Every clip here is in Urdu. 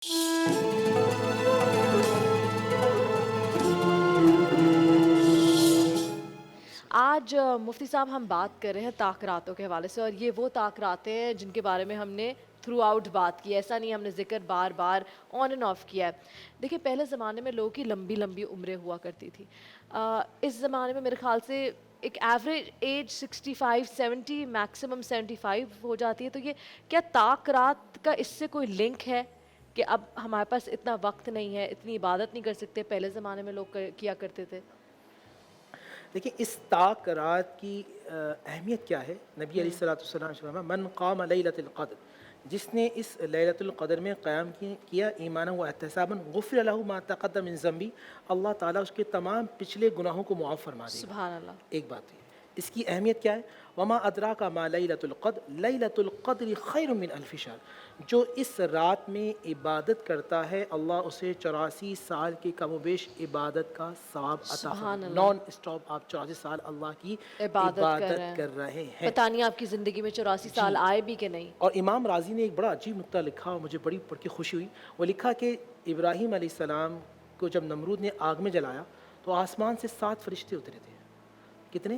آج مفتی صاحب ہم بات کر رہے ہیں تاخیراتوں کے حوالے سے، اور یہ وہ تاخیراتیں ہیں جن کے بارے میں ہم نے تھرو آؤٹ بات کی ہے. ایسا نہیں ہم نے ذکر بار بار آن اینڈ آف کیا ہے. دیکھیں پہلے زمانے میں لوگوں کی لمبی لمبی عمریں ہوا کرتی تھی. اس زمانے میں میرے خیال سے ایک ایوریج ایج 65 70 میکسیمم 75 ہو جاتی ہے. تو یہ کیا تاخیرات کا اس سے کوئی لنک ہے کہ اب ہمارے پاس اتنا وقت نہیں ہے، اتنی عبادت نہیں کر سکتے، پہلے زمانے میں لوگ کیا کرتے تھے؟ دیکھیں اس تاخیرات کی اہمیت کیا ہے. نبی علیہ الصلوۃ والسلام نے فرمایا من قام لیلۃ القدر، جس نے اس لیلۃ القدر میں قیام کیا ایمانا و احتسابا غفر له ما تقدم من ذنبی، اللہ تعالیٰ اس کے تمام پچھلے گناہوں کو معاف فرما دے گا. سبحان اللہ. ایک بات ہے. اس کی اہمیت کیا ہے؟ وما ادراک ما لیلۃ القدر لیلۃ القدر خیر من الف شہر، جو اس رات میں عبادت کرتا ہے اللہ اسے 84 سال کی کم و بیش عبادت کا ثواب عطا سبحان فرمائے. اللہ. نان اسٹاپ آپ 84 سال اللہ کی عبادت کر رہے ہیں. پتہ نہیں آپ کی زندگی میں 84 سال آئے بھی کہ نہیں. اور امام راضی نے ایک بڑا عجیب نقطہ لکھا اور مجھے بڑی پڑھ کے خوشی ہوئی. وہ لکھا کہ ابراہیم علیہ السلام کو جب نمرود نے آگ میں جلایا تو آسمان سے 7 فرشتے اترے تھے. کتنے؟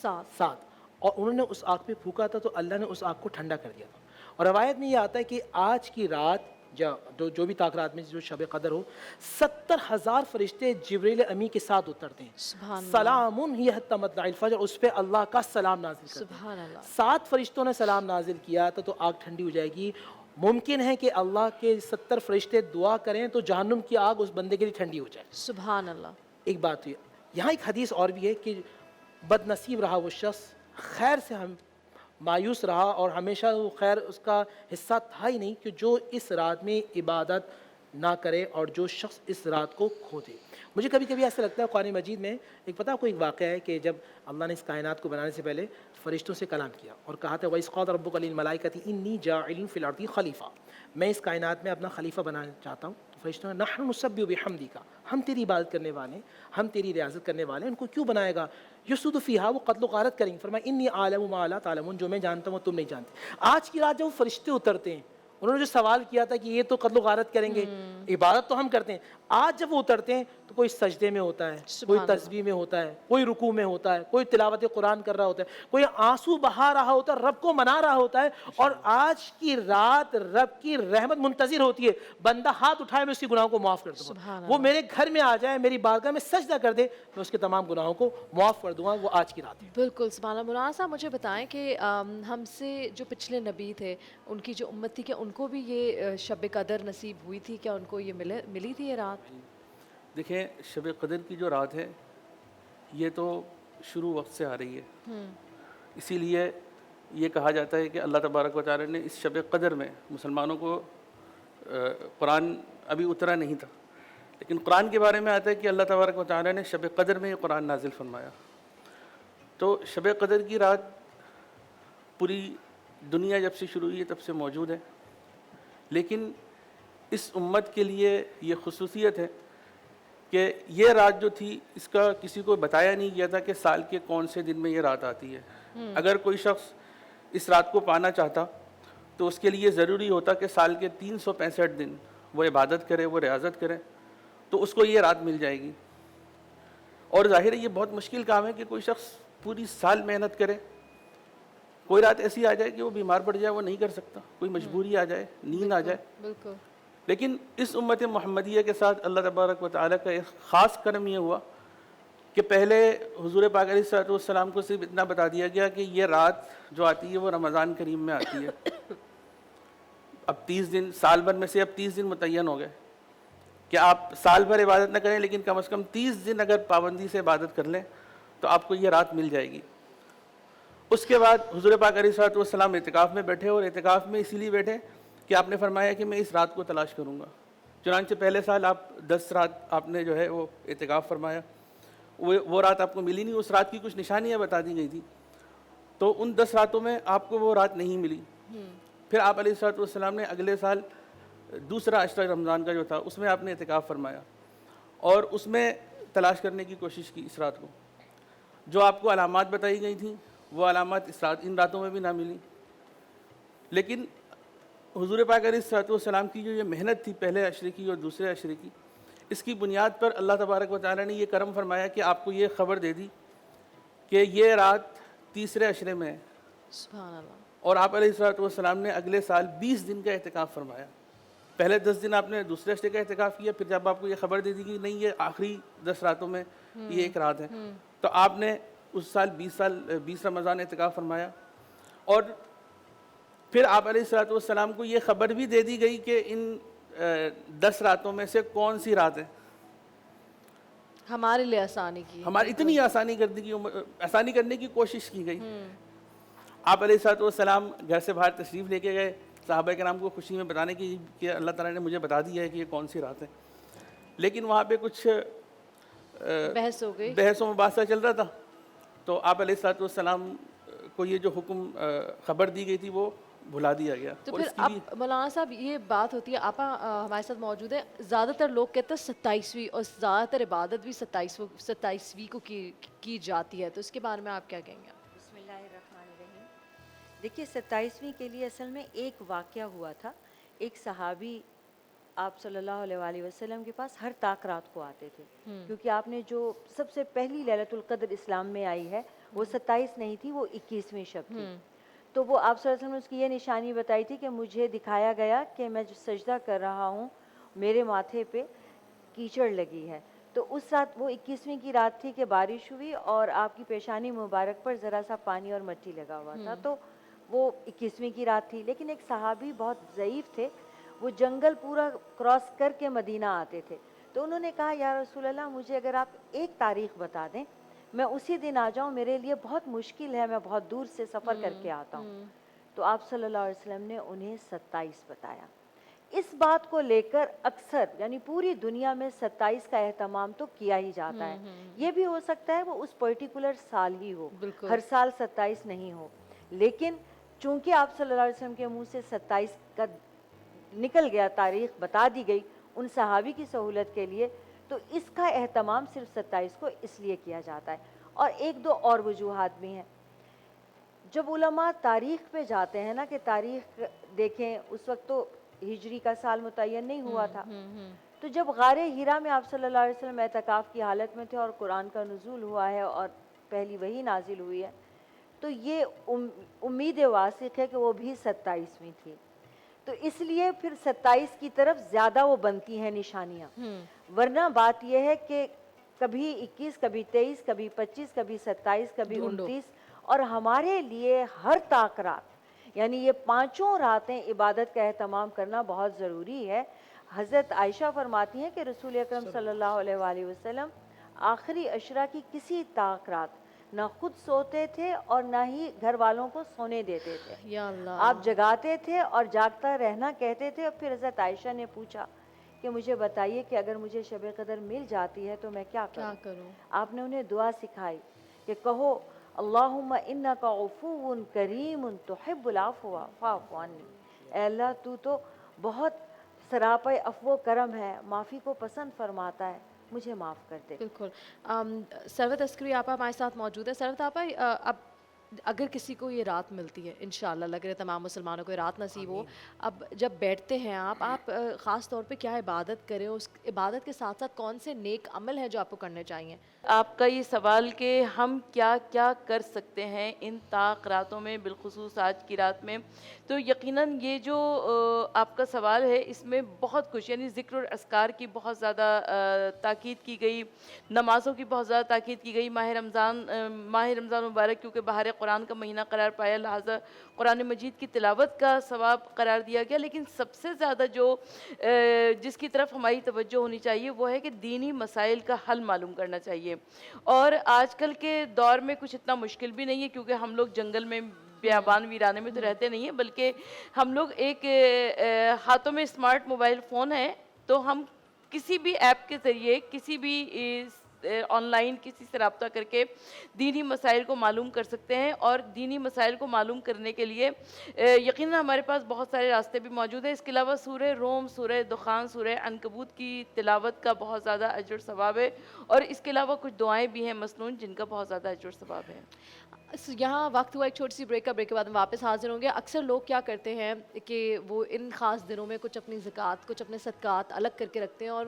7. اور انہوں نے اس آگ پہ پھونکا تھا تو اللہ نے اس آگ کو ٹھنڈا کر دیا تھا. اور روایت میں یہ آتا ہے کہ آج کی رات جو بھی تاخیرات میں جو شب قدر ہو، 70,000 فرشتے جبریل امی کے ساتھ اترتے ہیں. سلام ہی حتی مطلع الفجر، اس پہ اللہ کا سلام نازل کرتے ہیں. سبحان اللہ. 7 فرشتوں نے سلام نازل کیا تو آگ ٹھنڈی ہو جائے گی. ممکن ہے کہ اللہ کے 70 فرشتے دعا کریں تو جہنم کی آگ اس بندے کے لیے ٹھنڈی ہو جائے. سبحان اللہ. ایک بات ہوئی. یہاں ایک حدیث اور بھی ہے کہ بد نصیب رہا وہ شخص، خیر سے ہم مایوس رہا اور ہمیشہ وہ خیر اس کا حصہ تھا ہی نہیں، کہ جو اس رات میں عبادت نہ کرے اور جو شخص اس رات کو کھو دے. مجھے کبھی کبھی ایسا لگتا ہے قرآن مجید میں ایک پتہ کوئی واقعہ ہے کہ جب اللہ نے اس کائنات کو بنانے سے پہلے فرشتوں سے کلام کیا اور کہا تھا وَإِذْ قَالَ رَبُّكَ لِلْمَلَائِكَةِ إِنِّي جَاعِلٌ فِي الْأَرْضِ خلیفہ، میں اس کائنات میں اپنا خلیفہ بنانا چاہتا ہوں. تو فرشتوں نے نحن نسبح بحمدک، ہم تیری عبادت کرنے والے ہیں، ہم تیری ریاضت کرنے والے ہیں. ان کو کیوں بنائے گا؟ یسجد فیہا، وہ قتل و غارت کریں گے. فرمایا انی اعلم ما لا تعلمون، جو میں جانتا ہوں وہ تم نہیں جانتے. آج کی رات جب وہ فرشتے اترتے ہیں، انہوں نے جو سوال کیا تھا کہ یہ تو قتل و غارت کریں گے، عبادت تو ہم کرتے ہیں. آج جب وہ اترتے ہیں تو کوئی سجدے میں ہوتا ہے، کوئی تسبیح میں ہوتا ہے، کوئی رکوع میں ہوتا ہے، کوئی تلاوت قرآن کر رہا ہوتا ہے، کوئی آنسو بہا رہا ہوتا ہے، رب کو منا رہا ہوتا ہے. اور آج کی رات رب کی رحمت منتظر ہوتی ہے، بندہ ہاتھ اٹھائے میں اس کے گناہوں کو معاف کر دوں گا. وہ میرے گھر میں آ جائے، میری بارگاہ میں سجدہ کر دے، میں اس کے تمام گناہوں کو معاف کر دوں گا. وہ آج کی رات ہے. بالکل. سبحان اللہ. مولانا صاحب مجھے بتائیں کہ ہم سے جو پچھلے نبی تھے، ان کی جو امت تھی، کہ ان کو بھی یہ شب قدر نصیب ہوئی تھی؟ کیا ان کو یہ ملی تھی یہ رات؟ دیکھیں شب قدر کی جو رات ہے یہ تو شروع وقت سے آ رہی ہے. اسی لیے یہ کہا جاتا ہے کہ اللہ تبارک و تعالی نے اس شب قدر میں مسلمانوں کو قرآن ابھی اترا نہیں تھا، لیکن قرآن کے بارے میں آتا ہے کہ اللہ تبارک و تعالی نے شب قدر میں یہ قرآن نازل فرمایا. تو شب قدر کی رات پوری دنیا جب سے شروع ہوئی ہے تب سے موجود ہے، لیکن اس امت کے لیے یہ خصوصیت ہے کہ یہ رات جو تھی اس کا کسی کو بتایا نہیں گیا تھا کہ سال کے کون سے دن میں یہ رات آتی ہے. اگر کوئی شخص اس رات کو پانا چاہتا تو اس کے لیے ضروری ہوتا کہ سال کے 365 دن وہ عبادت کرے، وہ ریاضت کرے، تو اس کو یہ رات مل جائے گی. اور ظاہر ہے یہ بہت مشکل کام ہے کہ کوئی شخص پوری سال محنت کرے، کوئی رات ایسی آ جائے کہ وہ بیمار پڑ جائے، وہ نہیں کر سکتا، کوئی مجبوری آ جائے، نیند آ جائے. بالکل. لیکن اس امت محمدیہ کے ساتھ اللہ تبارک و تعالیٰ کا ایک خاص کرم یہ ہوا کہ پہلے حضور پاک علیہ الصلوۃ والسلام کو صرف اتنا بتا دیا گیا کہ یہ رات جو آتی ہے وہ رمضان کریم میں آتی ہے. اب 30 دن سال بھر میں سے اب 30 دن متعین ہو گئے کہ آپ سال بھر عبادت نہ کریں لیکن کم از کم 30 دن اگر پابندی سے عبادت کر لیں تو آپ کو یہ رات مل جائے گی. اس کے بعد حضور پاک علیہ الصلوۃ والسلام اعتکاف میں بیٹھے، اور اعتکاف میں اسی لیے بیٹھے کہ آپ نے فرمایا کہ میں اس رات کو تلاش کروں گا. چنانچہ پہلے سال آپ 10 رات آپ نے جو ہے وہ اعتکاف فرمایا، وہ رات آپ کو ملی نہیں. اس رات کی کچھ نشانیاں بتا دی گئی تھی، تو ان 10 راتوں میں آپ کو وہ رات نہیں ملی. پھر آپ علیہ الصلوۃ والسلام نے اگلے سال دوسرا عشرہ رمضان کا جو تھا اس میں آپ نے اعتکاف فرمایا اور اس میں تلاش کرنے کی کوشش کی اس رات کو. جو آپ کو علامات بتائی گئی تھیں وہ علامات ان راتوں میں بھی نہ ملی. لیکن حضور پاک علیہ الصلوۃ والسلام کی جو یہ محنت تھی پہلے عشرے کی اور دوسرے عشرے کی، اس کی بنیاد پر اللہ تبارک و تعالیٰ نے یہ کرم فرمایا کہ آپ کو یہ خبر دے دی کہ یہ رات تیسرے عشرے میں ہے، سبحان اللہ. اور آپ علیہ الصلوۃ والسلام نے اگلے سال 20 دن کا اعتکاف فرمایا. پہلے 10 دن آپ نے دوسرے عشرے کا اعتکاف کیا، پھر جب آپ کو یہ خبر دے دی کہ نہیں یہ آخری 10 راتوں میں یہ ایک رات ہے، تو آپ نے اس سال 20 رمضان اعتکاف فرمایا. اور پھر آپ علیہ الصلوۃ والسلام کو یہ خبر بھی دے دی گئی کہ ان 10 راتوں میں سے کون سی رات ہے. ہمارے لیے آسانی کی. ہماری اتنی آسانی کرنے کی کوشش کی گئی. آپ علیہ الصلوۃ والسلام گھر سے باہر تشریف لے کے گئے صحابہ کرام کو خوشی میں بتانے کی کہ اللہ تعالیٰ نے مجھے بتا دیا ہے کہ یہ کون سی رات ہے. لیکن وہاں پہ کچھ بحث ہو گئی، بحث و مباحثہ چل رہا تھا، تو آپ علیہ الصلوۃ والسلام کو یہ جو حکم خبر دی گئی تھی وہ بھلا دیا گیا. تو اور پھر اس کی اب بھی مولانا صاحب یہ بات ہوتی ہے، آپا ہمارے ساتھ موجود ہے، زیادہ تر لوگ کہتے ہیں 27ویں، اور زیادہ تر عبادت بھی 27ویں کو کی جاتی ہے، تو اس کے بارے میں آپ کیا کہیں گے؟ بسم اللہ الرحمن الرحیم. دیکھیے 27ویں کے لیے اصل میں ایک واقعہ ہوا تھا. ایک صحابی آپ صلی اللہ علیہ وآلہ وسلم کے پاس ہر طاق رات کو آتے تھے، کیونکہ آپ نے جو سب سے پہلی لیلۃ القدر اسلام میں آئی ہے وہ 27 نہیں تھی، وہ 21ویں شب تھی. تو وہ آپ صلی اللہ علیہ وسلم نے اس کی یہ نشانی بتائی تھی کہ مجھے دکھایا گیا کہ میں جو سجدہ کر رہا ہوں میرے ماتھے پہ کیچڑ لگی ہے. تو اس رات وہ 21ویں کی رات تھی کہ بارش ہوئی اور آپ کی پیشانی مبارک پر ذرا سا پانی اور مٹی لگا ہوا تھا. تو وہ 21ویں کی رات تھی. لیکن ایک صحابی بہت ضعیف تھے، وہ جنگل پورا کراس کر کے مدینہ آتے تھے. تو انہوں نے کہا یا رسول اللہ مجھے اگر آپ ایک تاریخ بتا دیں میں اسی دن آ جاؤں، میرے لیے بہت مشکل ہے، میں بہت دور سے سفر کر کے آتا ہوں. تو آپ صلی اللہ علیہ وسلم نے انہیں 27 بتایا. اس بات کو لے کر اکثر یعنی پوری دنیا میں 27 کا اہتمام تو کیا ہی جاتا ہے. یہ بھی ہو سکتا ہے وہ اس پرٹیکولر سال ہی ہو، ہر سال 27 نہیں ہو. لیکن چونکہ آپ صلی اللہ علیہ وسلم کے منہ سے 27 کا نکل گیا، تاریخ بتا دی گئی ان صحابی کی سہولت کے لیے، تو اس کا اہتمام صرف 27 کو اس لیے کیا جاتا ہے. اور ایک دو اور وجوہات بھی ہیں. جب علماء تاریخ پہ جاتے ہیں نا کہ تاریخ دیکھیں، اس وقت تو ہجری کا سال متعین نہیں ہوا تھا. تو جب غار ہیرا میں آپ صلی اللہ علیہ وسلم اعتکاف کی حالت میں تھے اور قرآن کا نزول ہوا ہے اور پہلی وحی نازل ہوئی ہے، تو یہ امید واثق ہے کہ وہ بھی 27ویں تھی. تو اس لیے پھر 27 کی طرف زیادہ وہ بنتی ہیں نشانیاں. ورنہ بات یہ ہے کہ کبھی 21، کبھی 23، کبھی 25، کبھی 27، کبھی 29. اور ہمارے لیے ہر طاق رات یعنی یہ 5 راتیں عبادت کا اہتمام کرنا بہت ضروری ہے. حضرت عائشہ فرماتی ہیں کہ رسول اکرم صلی اللہ علیہ وآلہ وسلم آخری عشرہ کی کسی طاق رات نہ خود سوتے تھے اور نہ ہی گھر والوں کو سونے دیتے تھے. یا اللہ، آپ جگاتے تھے اور جاگتا رہنا کہتے تھے. اور پھر حضرت عائشہ نے پوچھا کہ مجھے بتائیے کہ اگر مجھے شب قدر مل جاتی ہے تو میں کیا کروں؟ آپ نے انہیں دعا سکھائی کہ کہو اللہم انکا عفو کریم تحب العفو فاعف عنی. اے اللہ تو بہت سراپے عفو و کرم ہے، معافی کو پسند فرماتا ہے، مجھے معاف کر دے. بالکل. ثروت عسکری آپا ہمارے ساتھ موجود ہے. ثروت آپا، اب اگر کسی کو یہ رات ملتی ہے، انشاءاللہ لگ رہا ہے تمام مسلمانوں کو یہ رات نصیب ہو، اب جب بیٹھتے ہیں آپ خاص طور پہ کیا عبادت کریں، اس عبادت کے ساتھ ساتھ کون سے نیک عمل ہیں جو آپ کو کرنے چاہیے؟ آپ کا یہ سوال کہ ہم کیا کیا کر سکتے ہیں ان طاق راتوں میں، بالخصوص آج کی رات میں، تو یقیناً یہ جو آپ کا سوال ہے اس میں بہت کچھ، یعنی ذکر اور اذکار کی بہت زیادہ تاکید کی گئی، نمازوں کی بہت زیادہ تاکید کی گئی. ماہ رمضان مبارک کیونکہ بہار قرآن کا مہینہ قرار پایا، لہٰذا قرآن مجید کی تلاوت کا ثواب قرار دیا گیا. لیکن سب سے زیادہ جو جس کی طرف ہماری توجہ ہونی چاہیے وہ ہے کہ دینی مسائل کا حل معلوم کرنا چاہیے. اور آج کل کے دور میں کچھ اتنا مشکل بھی نہیں ہے، کیونکہ ہم لوگ جنگل میں بیابان ویرانے میں تو رہتے نہیں ہیں، بلکہ ہم لوگ ایک ہاتھوں میں اسمارٹ موبائل فون ہے، تو ہم کسی بھی ایپ کے ذریعے کسی بھی آن لائن کسی سے رابطہ کر کے دینی مسائل کو معلوم کر سکتے ہیں، اور دینی مسائل کو معلوم کرنے کے لیے یقیناً ہمارے پاس بہت سارے راستے بھی موجود ہیں۔ اس کے علاوہ سورہ روم، سورہ دخان، سورہ عنکبوت کی تلاوت کا بہت زیادہ اجر و ثواب ہے، اور اس کے علاوہ کچھ دعائیں بھی ہیں مسنون جن کا بہت زیادہ اجر و ثواب ہے۔ یہاں وقت ہوا ایک چھوٹی سی بریک کا، بریک کے بعد ہم واپس حاضر ہوں گے۔ اکثر لوگ کیا کرتے ہیں کہ وہ ان خاص دنوں میں کچھ اپنی زکوٰۃ، کچھ اپنے صدقات الگ کر کے رکھتے ہیں اور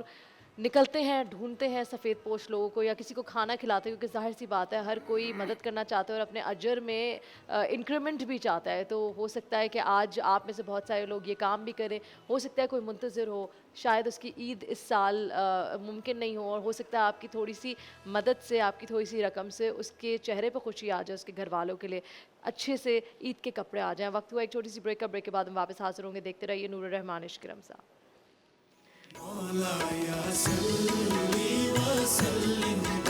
نکلتے ہیں، ڈھونڈتے ہیں سفید پوش لوگوں کو یا کسی کو کھانا کھلاتے ہیں، کیونکہ ظاہر سی بات ہے ہر کوئی مدد کرنا چاہتا ہے اور اپنے اجر میں انکریمنٹ بھی چاہتا ہے۔ تو ہو سکتا ہے کہ آج آپ میں سے بہت سارے لوگ یہ کام بھی کریں، ہو سکتا ہے کوئی منتظر ہو، شاید اس کی عید اس سال ممکن نہیں ہو، اور ہو سکتا ہے آپ کی تھوڑی سی مدد سے، آپ کی تھوڑی سی رقم سے اس کے چہرے پہ خوشی آ جائے، اس کے گھر والوں کے لیے اچھے سے عید کے کپڑے آ جائیں۔ وقت ہوا ایک چھوٹی سی بریک کا، بریک کے بعد ہم واپس حاضر ہوں گے۔ دیکھتے رہیے نور الرحمان عشق رمضان۔ مولاي صل وسلم